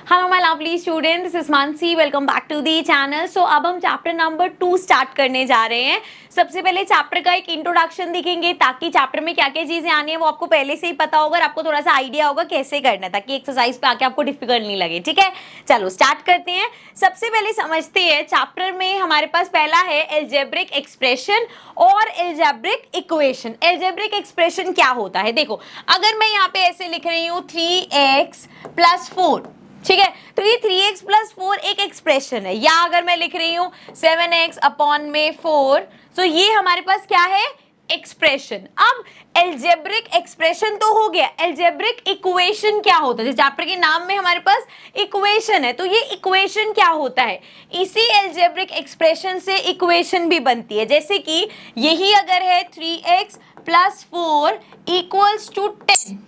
Hello my lovely student, this is Mansi. Welcome back to the channel. So अब हम chapter number 2 start करने जा रहे हैं। सबसे पहले चैप्टर का एक इंट्रोडक्शन दिखेंगे ताकि चैप्टर में क्या क्या चीजें आनी है वो आपको पहले से ही पता होगा और आपको थोड़ा सा आइडिया होगा कैसे करना है, ताकि एक्सरसाइज पे आके आपको डिफिकल्ट नहीं लगे। ठीक है, चलो स्टार्ट करते हैं। सबसे पहले समझते हैं चैप्टर में हमारे पास पहला है एल्जेब्रिक एक्सप्रेशन और एल्जेब्रिक इक्वेशन। एल्जेब्रिक एक्सप्रेशन क्या होता है, देखो अगर मैं यहाँ पे ऐसे लिख रही हूँ 3x + 4, ठीक है, तो ये 3x + 4 एक एक्सप्रेशन है। या अगर मैं लिख रही हूँ 7x/4, तो ये हमारे पास क्या है, एक्सप्रेशन। अब एल्जेब्रिक एक्सप्रेशन तो हो गया, एल्जेब्रिक इक्वेशन क्या होता है? चैप्टर के नाम में हमारे पास इक्वेशन है, तो ये इक्वेशन क्या होता है? इसी एल्जेब्रिक एक्सप्रेशन से इक्वेशन भी बनती है। जैसे कि यही अगर है 3x + 4 = 10,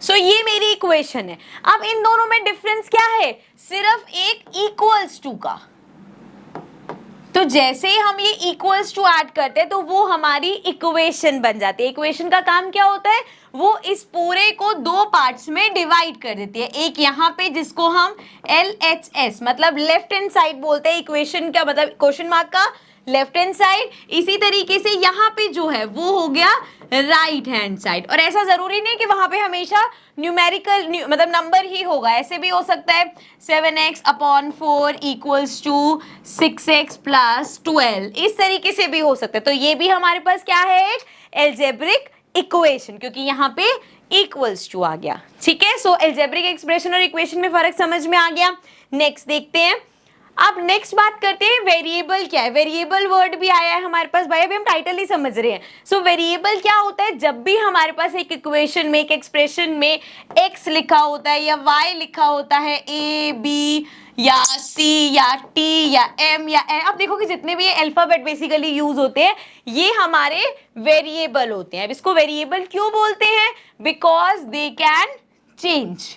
सो ये मेरी इक्वेशन है। अब इन दोनों में डिफरेंस क्या है, सिर्फ एक इक्वल्स टू का। तो जैसे ही हम ये इक्वल्स टू ऐड करते हैं तो वो हमारी इक्वेशन बन जाती है। इक्वेशन का काम क्या होता है, वो इस पूरे को दो पार्ट्स में डिवाइड कर देती है। एक यहाँ पे जिसको हम LHS मतलब लेफ्ट हैंड साइड बोलते हैं, इक्वेशन का मतलब क्वेश्चन मार्क का लेफ्ट हैंड साइड। इसी तरीके से यहाँ पे जो है वो हो गया राइट हैंड साइड। और ऐसा जरूरी नहीं कि वहां पे हमेशा न्यूमेरिकल मतलब नंबर ही होगा, ऐसे भी हो सकता है 7x/4 = 6x + 12, इस तरीके से भी हो सकता है। तो ये भी हमारे पास क्या है, एक एल्जेब्रिक इक्वेशन, क्योंकि यहाँ पे इक्वल्स टू आ गया। ठीक है, सो एल्जेब्रिक एक्सप्रेशन और इक्वेशन में फर्क समझ में आ गया। नेक्स्ट देखते हैं। अब नेक्स्ट बात करते हैं वेरिएबल क्या है। वेरिएबल वर्ड भी आया है हमारे पास, भाई अभी हम टाइटल ही समझ रहे हैं। सो वेरिएबल क्या होता है, जब भी हमारे पास एक इक्वेशन में, एक एक्सप्रेशन में x लिखा होता है या y लिखा होता है, a b या c या t या m या n, अब देखो कि जितने भी ये अल्फाबेट बेसिकली यूज होते हैं ये हमारे वेरिएबल होते हैं। अब इसको वेरिएबल क्यों बोलते हैं, बिकॉज दे कैन चेंज।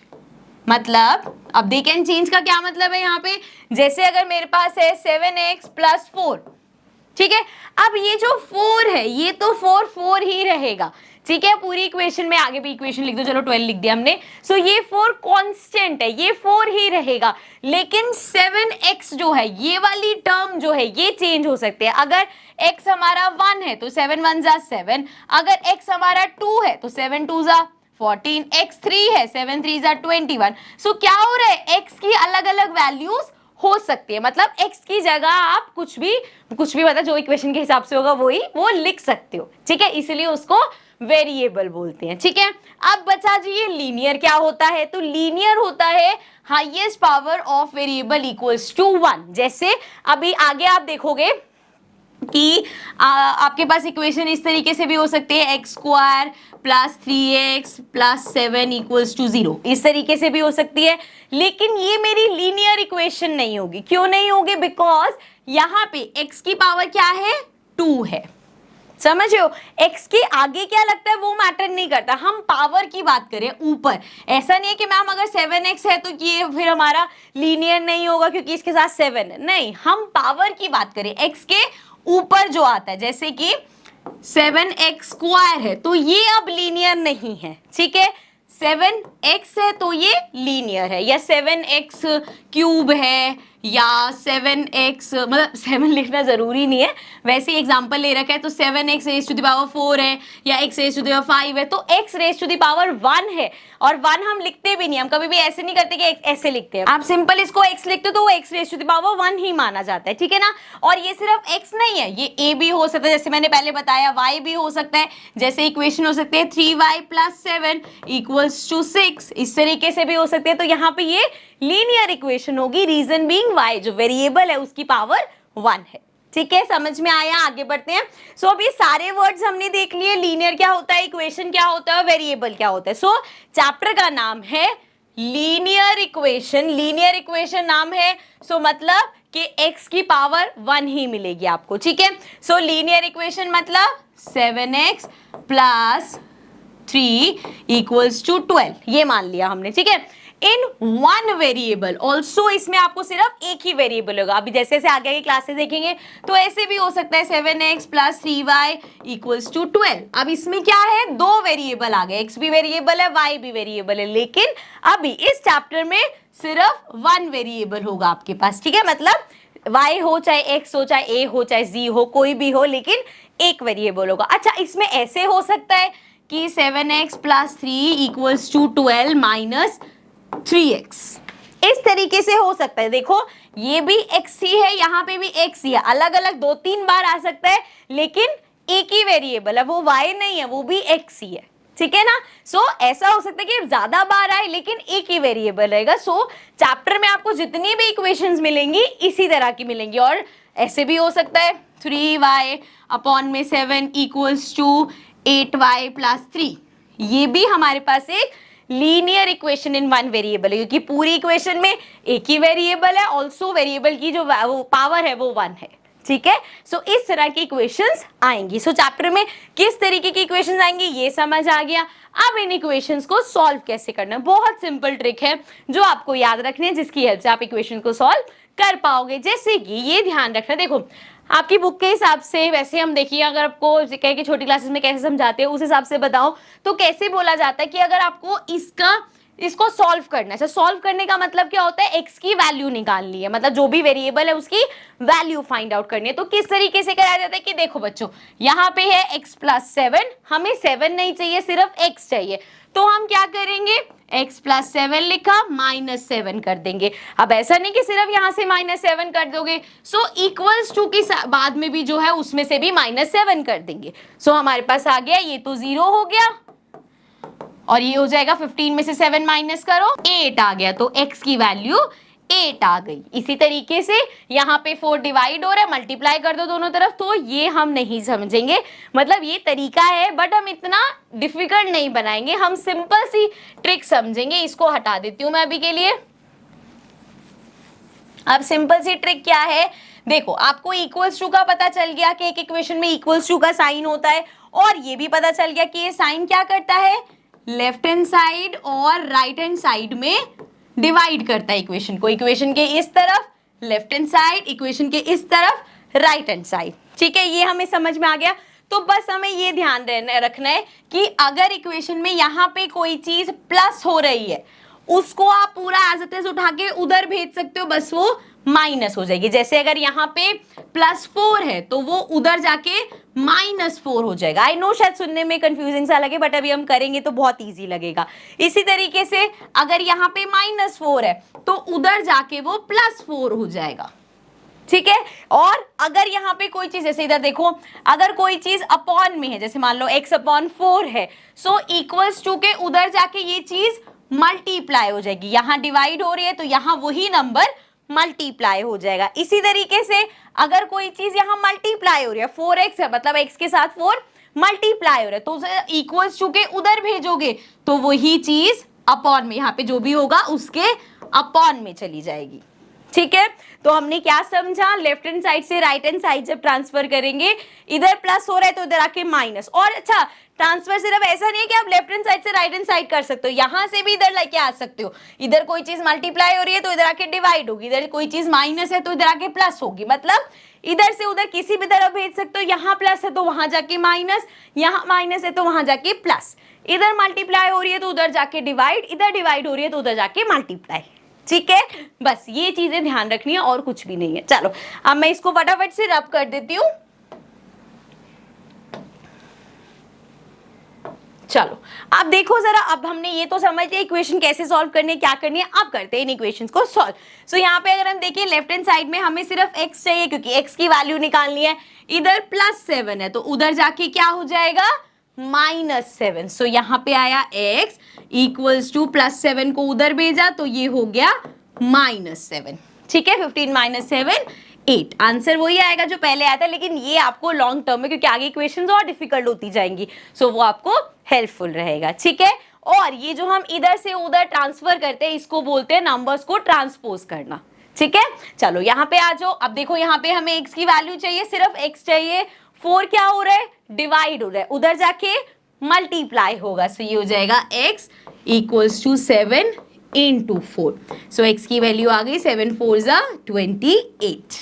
मतलब अब दे कैन चेंज का क्या मतलब है, यहाँ पे जैसे अगर मेरे पास है 7x + 4, ठीक है, अब ये जो 4 है ये तो 4 ही रहेगा। ठीक है, पूरी इक्वेशन में आगे भी इक्वेशन लिख दो, चलो 12 लिख दिया हमने। सो ये 4 कांस्टेंट है, ये 4 ही रहेगा। लेकिन 7x जो है, ये वाली टर्म जो है ये चेंज हो सकते हैं। अगर x हमारा 1 है तो 7 × 1 = 7, अगर x हमारा 2 है तो 7 × 2 = 14, x 3 है 7 × 3 = 21। सो क्या हो रहा है, x की अलग अलग वैल्यूज हो सकती है। मतलब x की जगह आप कुछ भी मतलब जो इक्वेशन के हिसाब से होगा वो लिख सकते हो। ठीक है, इसलिए उसको वेरिएबल बोलते हैं। ठीक है, अब बचा जी ये लीनियर क्या होता है, तो लीनियर होता है हाईएस्ट पावर ऑफ वेरिएबल = 1। जैसे अभी आगे आप देखोगे कि आपके पास इक्वेशन इस तरीके से भी हो सकती है, x² + 3x + 7 = 0, इस तरीके से भी हो सकती है। लेकिन ये मेरी लीनियर इक्वेशन नहीं होगी। क्यों नहीं होगी, बिकॉज यहाँ पे x की पावर क्या है, 2 है। समझ रहे हो, x के आगे क्या लगता है वो मैटर नहीं करता, हम पावर की बात करें ऊपर। ऐसा नहीं है कि मैम अगर 7x है तो ये फिर हमारा लीनियर नहीं होगा क्योंकि इसके साथ 7 है, नहीं, हम पावर की बात करें, x के ऊपर जो आता है। जैसे कि 7x² है तो ये अब लीनियर नहीं है। ठीक है, 7x है तो ये लीनियर है, या 7x³ है या 7x, मतलब 7 लिखना जरूरी नहीं है, वैसे ही एग्जांपल ले रखा है। तो 7x⁴ है या x⁵ है, तो x⁴ है। और 1 हम लिखते भी नहीं, हम कभी भी ऐसे नहीं करते कि ऐसे लिखते हैं। आप सिंपल इसको x लिखते हो तो वो x⁴ ही माना जाता है। ठीक है ना, और ये सिर्फ x नहीं है, ये a भी हो सकता है, जैसे मैंने पहले बताया, y भी हो सकता है। जैसे इक्वेशन हो सकती है 3y + 7 = 6, इस तरीके से भी हो सकते हैं। तो यहाँ पे ये लीनियर इक्वेशन होगी, रीजन बीइंग y जो वेरिएबल है उसकी पावर 1 है। ठीक है, समझ में आया, आगे बढ़ते हैं। सो अब ये सारे वर्ड्स हमने देख लिए, लीनियर क्या होता है, इक्वेशन क्या होता है, वेरिएबल क्या होता है। सो चैप्टर का नाम है लीनियर इक्वेशन। लीनियर इक्वेशन नाम है, सो मतलब कि x की पावर 1 ही मिलेगी आपको। ठीक है, सो लीनियर इक्वेशन मतलब 7x + 3 = 12, ये मान लिया हमने। ठीक है, इन 1 वेरिएबल ऑल्सो, इसमें आपको सिर्फ एक ही वेरिएबल होगा। अभी जैसे जैसे आगे की क्लासेस देखेंगे तो ऐसे भी हो सकता है 7x + 3y = 12। अब इसमें क्या है, 2 वेरिएबल आ गए, x भी वेरिएबल है y भी वेरिएबल है। लेकिन अभी इस चैप्टर में सिर्फ वन वेरिएबल होगा आपके पास, ठीक है, मतलब y हो चाहे x हो चाहे a हो चाहे z हो, कोई भी हो, लेकिन एक वेरिएबल होगा। अच्छा, इसमें ऐसे हो सकता है कि 7x + 3 equals to 12 minus 3x, इस तरीके से हो सकता है। देखो ये भी x ही है, यहाँ पे भी x ही है, अलग अलग 2-3 बार आ सकता है, लेकिन एक ही वेरिएबल है, वो y नहीं है, वो भी x ही है, ठीक है ना। सो ऐसा हो सकता है कि ज्यादा बार आए लेकिन एक ही वेरिएबल रहेगा। सो चैप्टर में आपको जितनी भी इक्वेशंस मिलेंगी इसी तरह की मिलेंगी। और ऐसे भी हो सकता है 3y अपॉन में 7 इक्वल्स टू 8y + 3, ये भी हमारे पास एक linear equation in one variable है, क्योंकि पूरी इक्वेशन में एक ही वेरिएबल है, ऑल्सो वेरिएबल की जो पावर है वो 1 है, ठीक है। सो इस तरह की इक्वेशंस आएंगी। सो चैप्टर में किस तरीके की इक्वेशंस आएंगी ये समझ आ गया। अब इन इक्वेशंस को सॉल्व कैसे करना है, बहुत सिंपल ट्रिक है जो आपको याद रखनी है, जिसकी हेल्प से आप इक्वेशन को सॉल्व कर पाओगे। जैसे कि ये ध्यान रखना, देखो आपकी बुक के हिसाब से, वैसे हम देखिए अगर आपको कहे कि छोटी क्लासेस में कैसे समझाते हैं उस हिसाब से बताओ तो कैसे बोला जाता है कि अगर आपको इसको सॉल्व करना है। सॉल्व करने का मतलब क्या होता है, x की वैल्यू निकालनी है, मतलब जो भी वेरिएबल है उसकी वैल्यू फाइंड आउट करनी है। तो किस तरीके से कराया जाता है कि देखो बच्चों, यहाँ पे है x + 7, हमें 7 नहीं चाहिए, सिर्फ x चाहिए, तो हम क्या करेंगे, x + 7 लिखा, -7 कर देंगे। अब ऐसा नहीं कि सिर्फ यहाँ से -7 कर दोगे, सो इक्वल्स टू की बाद में भी जो है उसमें से भी -7 कर देंगे। सो हमारे पास आ गया, ये तो 0 हो गया और ये हो जाएगा 15 में से 7 माइनस करो, 8 आ गया, तो x की वैल्यू 8 आ गई। इसी तरीके से यहाँ पे 4 डिवाइड हो रहा है, मल्टीप्लाई कर दो दोनों तरफ, तो ये हम नहीं समझेंगे, मतलब ये तरीका है बट हम इतना डिफिकल्ट नहीं बनाएंगे, हम सिंपल सी ट्रिक समझेंगे। इसको हटा देती हूँ मैं अभी के लिए। अब सिंपल सी ट्रिक क्या है, देखो आपको इक्वल्स टू का पता चल गया कि एक इक्वेशन में इक्वल्स टू का साइन होता है, और ये भी पता चल गया कि ये साइन क्या करता है, लेफ्ट हैंड साइड और राइट हैंड साइड में डिवाइड करता है इक्वेशन को। इक्वेशन के इस तरफ लेफ्ट हैंड साइड, इक्वेशन के इस तरफ राइट हैंड साइड, ठीक है, ये हमें समझ में आ गया। तो बस हमें ये ध्यान रखना है कि अगर इक्वेशन में यहाँ पे कोई चीज प्लस हो रही है, उसको आप पूरा एज इट इज उठा के उधर भेज सकते हो, बस वो माइनस हो जाएगी। जैसे अगर यहाँ पे +4 है तो वो उधर जाके -4 हो जाएगा। आई नो शायद सुनने में कंफ्यूजिंग सा लगे, बट अभी हम करेंगे तो बहुत इजी लगेगा। इसी तरीके से अगर यहाँ पे -4 है तो उधर जाके वो +4 हो जाएगा, ठीक है। और अगर यहाँ पे कोई चीज, जैसे इधर देखो, अगर कोई चीज अपॉन में है, जैसे मान लो x/4 है, सो इक्वल्स टू के उधर जाके ये चीज मल्टीप्लाई हो जाएगी। यहाँ डिवाइड हो रही है तो यहाँ वही नंबर मल्टीप्लाई हो जाएगा। इसी तरीके से अगर कोई चीज यहाँ मल्टीप्लाई हो रही है, 4x है, मतलब x के साथ 4 मल्टीप्लाई हो रहा है, तो उसे इक्वल्स टू के उधर भेजोगे तो वही चीज अपॉन में, यहाँ पे जो भी होगा उसके अपॉन में चली जाएगी, ठीक है। तो हमने क्या समझा, लेफ्ट हैंड साइड से राइट हैंड साइड जब ट्रांसफर करेंगे, इधर प्लस हो रहा है तो इधर आके माइनस। और अच्छा, ट्रांसफर सिर्फ ऐसा नहीं है कि आप लेफ्ट हैंड साइड से राइट हैंड साइड कर सकते हो, यहां से भी इधर लेके आ सकते हो। इधर कोई चीज मल्टीप्लाई हो रही है तो इधर आके डिवाइड होगी, इधर कोई चीज माइनस है तो इधर आके प्लस होगी, मतलब इधर से उधर किसी भी तरफ भेज सकते हो। यहाँ प्लस है तो वहां जाके माइनस, यहाँ माइनस है तो वहां जाके प्लस, इधर मल्टीप्लाई हो रही है तो उधर जाके डिवाइड, इधर डिवाइड हो रही है तो उधर जाके मल्टीप्लाई, ठीक है। बस ये चीजें ध्यान रखनी है और कुछ भी नहीं है। चलो अब मैं इसको फटाफट से रब कर देती हूँ। चलो अब देखो जरा, अब हमने ये तो समझ लिया इक्वेशन कैसे सॉल्व करनी है, क्या करनी है। अब करते हैं इन इक्वेशंस को सॉल्व। सो यहाँ पे अगर हम देखें लेफ्ट हैंड साइड में हमें सिर्फ x चाहिए, क्योंकि x की वैल्यू निकालनी है। इधर +7 है तो उधर जाके क्या हो जाएगा, -7। सो यहाँ पे आया x इक्वल्स टू +7 को उधर भेजा तो ये हो गया -7, ठीक है। 15 - 7 8, आंसर वही आएगा जो पहले आया था, लेकिन ये आपको लॉन्ग टर्म में, क्योंकि आगे इक्वेशंस और डिफिकल्ट होती जाएंगी, सो वो आपको हेल्पफुल रहेगा, ठीक है। और ये जो हम इधर से उधर ट्रांसफर करते हैं इसको बोलते हैं नंबर्स को ट्रांसपोज करना, ठीक है। चलो यहाँ पे आ जाओ। अब देखो यहाँ पे हमें x की वैल्यू चाहिए, सिर्फ x चाहिए। 4 क्या हो रहा है, डिवाइड हो रहा है, उधर जाके मल्टीप्लाई होगा, सो ये हो जाएगा x equals to 7 × 4। So x की वैल्यू आ गई 7 × 4 = 28।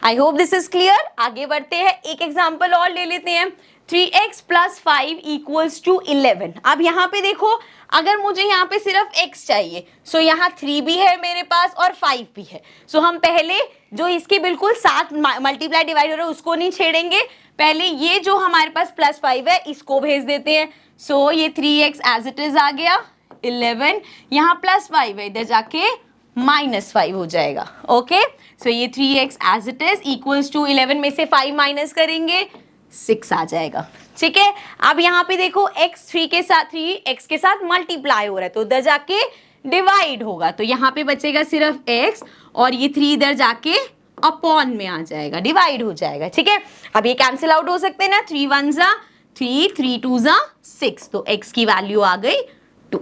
I hope this is clear. आगे बढ़ते हैं, एक एग्जाम्पल और ले लेते हैं। 3x plus 5 equals to 11। अब यहाँ पे देखो, अगर मुझे यहाँ पे सिर्फ x चाहिए, सो यहाँ 3 भी है मेरे पास और 5 भी है। सो हम पहले जो इसके बिल्कुल साथ मल्टीप्लाई डिवाइड हो रहा है उसको नहीं छेड़ेंगे, पहले ये जो हमारे पास प्लस 5 है इसको भेज देते हैं। सो ये 3x एज इट इज आ गया, 11 यहाँ प्लस 5 है, इधर जाके -5 हो जाएगा। ओके, सो ये 3x as it is equals to 11 में से 5 माइनस करेंगे 6 आ जाएगा। ठीक है, अब यहाँ पे देखो x 3x के साथ मल्टीप्लाई हो रहा है तो उधर जाके डिवाइड होगा, तो यहाँ पे बचेगा सिर्फ x और ये 3 इधर जाके अपॉन में आ जाएगा, डिवाइड हो जाएगा। ठीक है, अब ये कैंसिल आउट हो सकते हैं ना, 3 1 जा 3, 3 2 जा 6, तो x की वैल्यू आ गई 2।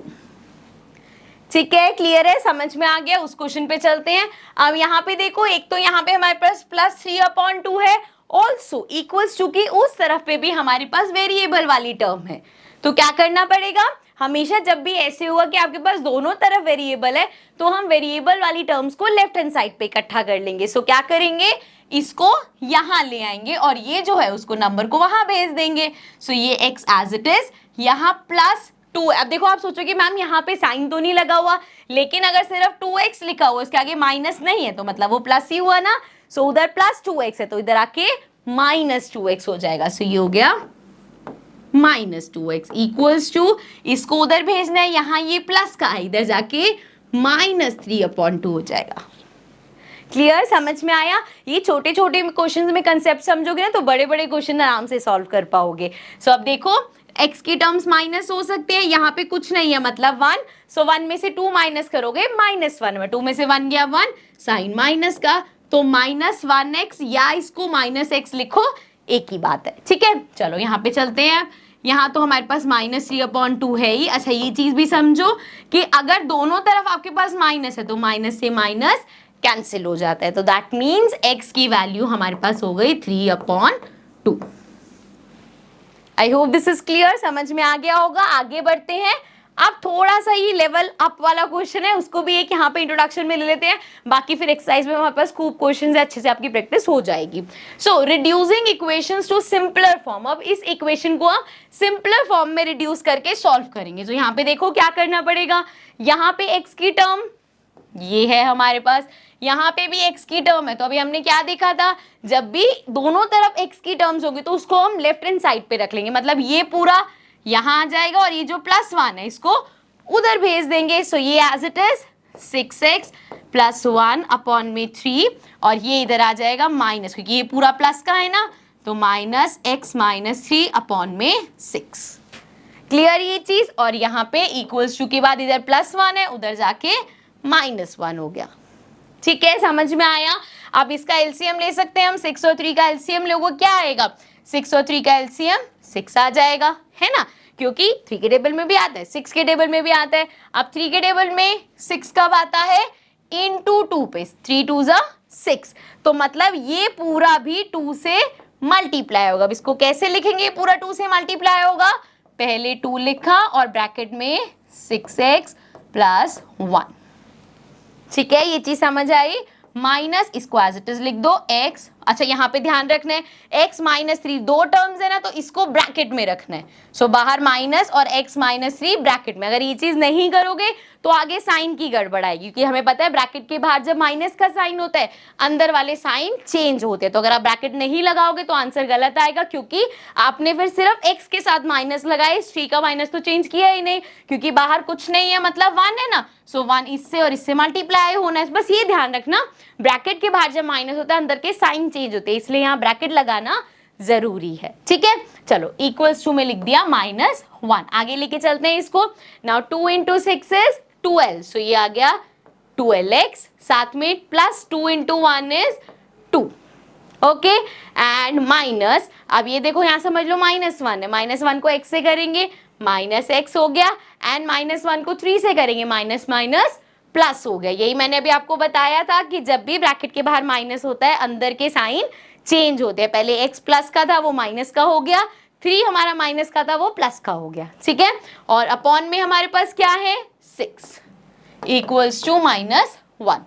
ठीक है, क्लियर है, समझ में आ गया। उस क्वेश्चन पे चलते हैं। अब यहाँ पे देखो, एक तो यहाँ पे हमारे पास +3/2 है, ऑल्सो इक्वल्स टू की उस तरफ पे भी हमारे पास वेरिएबल वाली टर्म है। तो क्या करना पड़ेगा, हमेशा जब भी ऐसे हुआ कि आपके पास दोनों तरफ वेरिएबल है तो हम वेरिएबल वाली टर्म्स को लेफ्ट हैंड साइड पे इकट्ठा कर लेंगे। सो क्या करेंगे, इसको यहाँ ले आएंगे और ये जो है उसको नंबर को वहां भेज देंगे। सो ये x एज इट इज, यहाँ +2। अब देखो, आप सोचोगे मैम यहाँ पे साइन तो नहीं लगा हुआ, लेकिन अगर सिर्फ 2x लिखा हुआ इसके आगे माइनस नहीं है तो मतलब वो प्लस ही हुआ ना। सो उधर +2x है तो इधर आके -2x हो जाएगा। सो ये हो गया -2x इक्वल्स टू, इसको उधर भेजना है, यहाँ ये प्लस का है, इधर जाके -3/2 हो जाएगा। क्लियर, समझ में आया। ये छोटे छोटे क्वेश्चंस में कंसेप्ट समझोगे ना तो बड़े बड़े क्वेश्चन आराम से सॉल्व कर पाओगे। सो अब देखो, x की टर्म्स माइनस हो सकते हैं, यहाँ पे कुछ नहीं है मतलब 1। सो 1 में से 2 माइनस करोगे -1 में, 2 में से 1 गया 1, साइन माइनस का, तो -1x या इसको -x लिखो, एक ही बात है। ठीक है, चलो यहाँ पे चलते हैं। यहाँ तो हमारे पास -3/2 है ही। अच्छा, ये चीज भी समझो कि अगर दोनों तरफ आपके पास माइनस है तो माइनस से माइनस कैंसिल हो जाता है, तो दैट मीन्स x की वैल्यू हमारे पास हो गई 3/2। आई होप दिस इज क्लियर, समझ में आ गया होगा। आगे बढ़ते हैं। अब थोड़ा सा ये लेवल अप वाला क्वेश्चन है, उसको भी एक यहाँ पे इंट्रोडक्शन में ले लेते हैं, बाकी फिर एक्सरसाइज में हमारे पास खूब क्वेश्चन है, अच्छे से आपकी प्रैक्टिस हो जाएगी। So reducing equations to simpler form. अब इस इक्वेशन को हम सिंपलर फॉर्म में रिड्यूस करके सॉल्व करेंगे। तो यहाँ पे देखो क्या करना पड़ेगा, यहाँ पे एक्स की टर्म ये है हमारे पास, यहाँ पे भी x की टर्म है। तो अभी हमने क्या देखा था, जब भी दोनों तरफ x की टर्म्स होगी तो उसको हम लेफ्ट हैंड साइड पे रख लेंगे, मतलब ये पूरा यहाँ आ जाएगा और ये जो +1 है इसको उधर भेज देंगे। सो ये एज इट इज 6x + 1/3 और ये इधर आ जाएगा माइनस, क्योंकि ये पूरा प्लस का है ना, तो -x - 3/6। क्लियर ये चीज। और यहाँ पे इक्वल्स टू के बाद इधर +1 है, उधर जाके -1 हो गया। ठीक है, समझ में आया। अब इसका एलसीएम ले सकते हैं हम, 6 और 3 का एलसीएम लोगो क्या आएगा, 6 और 3 का एलसीएम 6 आ जाएगा, है ना, क्योंकि 3 के टेबल में भी आता है, 6 के टेबल में भी आता है। अब 3 के टेबल में 6 कब आता है, इनटू 2 पे, 3 2 जा 6, तो मतलब ये पूरा भी 2 से मल्टीप्लाई होगा। अब इसको कैसे लिखेंगे, पूरा 2 से मल्टीप्लाई होगा, पहले 2 लिखा और ब्रैकेट में 6x + 1। ठीक है, ये चीज समझ आई। माइनस, इसको एज इट इज लिख दो x। अच्छा, यहाँ पे ध्यान रखना है x - 3 दो टर्म्स है ना, तो इसको ब्रैकेट में रखना है। सो बाहर माइनस और x - 3 ब्रैकेट में। अगर ये चीज नहीं करोगे तो आगे साइन की गड़बड़ आएगी, क्योंकि हमें पता है ब्रैकेट के बाहर जब माइनस का साइन होता है अंदर वाले साइन चेंज होते हैं। तो अगर आप ब्रैकेट नहीं लगाओगे तो आंसर गलत आएगा, क्योंकि आपने फिर सिर्फ x के साथ माइनस लगाया, इस 3 का माइनस तो चेंज किया ही नहीं, क्योंकि बाहर कुछ नहीं है मतलब 1 है ना। सो 1 इससे और इससे मल्टीप्लाई होना है। बस ये ध्यान रखना, ब्रैकेट के बाहर जब माइनस होता है अंदर के साइन चेंज होते हैं, इसलिए यहाँ ब्रैकेट लगाना जरूरी है। ठीक है, चलो इक्वल्स टू में लिख दिया -1। आगे लेके चलते हैं इसको। नाउ 2 × 6 इज 12, सो ये आ गया 12x, साथ में +2 × 1 इज 2। ओके, एंड माइनस, अब ये देखो यहाँ समझ लो -1 है, -1 को x से करेंगे -x हो गया, एंड -1 को 3 से करेंगे माइनस माइनस प्लस हो गया। यही मैंने अभी आपको बताया था कि जब भी ब्रैकेट के बाहर माइनस होता है अंदर के साइन चेंज होते हैं। पहले x प्लस का था वो माइनस का हो गया, 3 हमारा माइनस का था वो प्लस का हो गया। ठीक है, और अपॉन में हमारे पास क्या है 6 इक्वल्स टू -1।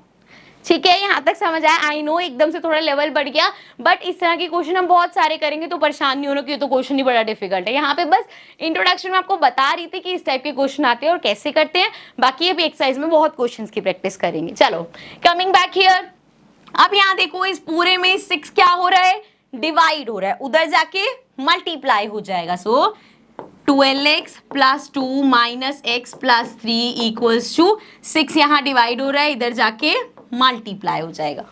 ठीक है, यहाँ तक समझ आया। आई नो एकदम से थोड़ा लेवल बढ़ गया, बट इस तरह के क्वेश्चन हम बहुत सारे करेंगे तो परेशान नहीं होना कि ये तो क्वेश्चन ही बड़ा डिफिकल्ट है। यहाँ पे बस इंट्रोडक्शन में आपको बता रही थी कि इस टाइप के क्वेश्चन आते हैं और कैसे करते हैं। बाकी अभी एक्सरसाइज में बहुत क्वेश्चंस की प्रैक्टिस करेंगे। चलो कमिंग बैक हियर, अब यहाँ देखो इस पूरे में 6 क्या हो रहा है, डिवाइड हो रहा है, उधर जाके मल्टीप्लाई हो जाएगा। So 12x plus 2 minus x plus 3 equals to 6, यहाँ डिवाइड हो रहा है, इधर जाके मल्टीप्लाई हो जाएगा।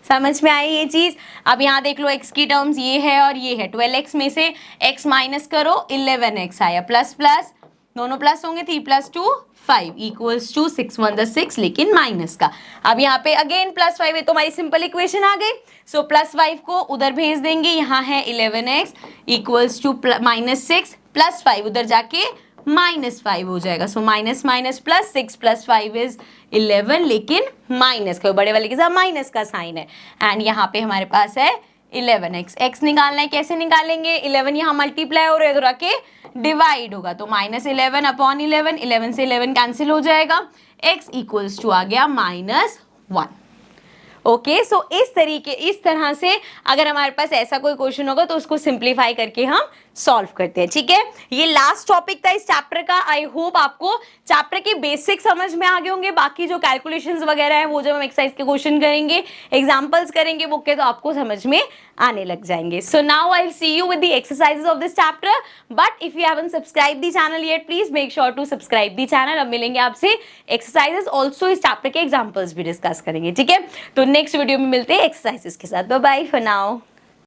समझ में आई ये चीज? अब यहाँ देख लो x की टर्म्स ये है और ये है, 12x में से x माइनस करो, 11x आया, प्लस प्लस दोनों प्लस होंगे, 3 प्लस 2 5 इक्वल्स टू 6 1 6, लेकिन माइनस का। अब यहाँ पे अगेन प्लस 5 है तो हमारी सिंपल इक्वेशन आ गई। सो प्लस 5 को उधर भेज देंगे, यहाँ है 11x equals to minus 6 plus 5 उधर जाके माइनस 5 हो जाएगा। So minus minus plus 6 plus 5 is 11, लेकिन माइनस का, बड़े वाले के साथ माइनस का साइन है। एंड यहाँ पे हमारे पास है 11x, x निकालना है, कैसे निकालेंगे, 11 यहाँ मल्टीप्लाई हो रहा है, इधर आके डिवाइड होगा, तो माइनस 11 अपॉन 11, 11 से 11 कैंसिल हो जाएगा, x इक्वल्स टू आ गया -1। ओके, सो इस तरह से अगर हमारे पास ऐसा कोई क्वेश्चन होगा तो उसको सिंप्लीफाई करके हम सॉल्व करते हैं। ठीक है, ये लास्ट टॉपिक था इस चैप्टर का। आई होप आपको चैप्टर के बेसिक समझ में आ गए होंगे। बाकी जो कैलकुलेशंस वगैरह है वो जब हम एक्सरसाइज के क्वेश्चन करेंगे, एग्जांपल्स करेंगे बुक के, तो आपको समझ में आने लग जाएंगे। So now I will see you with the exercises of this chapter, but if you haven't subscribe the channel yet, please make sure to subscribe the channel. अब मिलेंगे आपसे एक्सरसाइजेस, ऑल्सो इस चैप्टर के एग्जाम्पल्स भी discuss करेंगे। ठीक है, तो नेक्स्ट वीडियो में मिलते हैं एक्सरसाइजेस के साथ। Bye bye for now.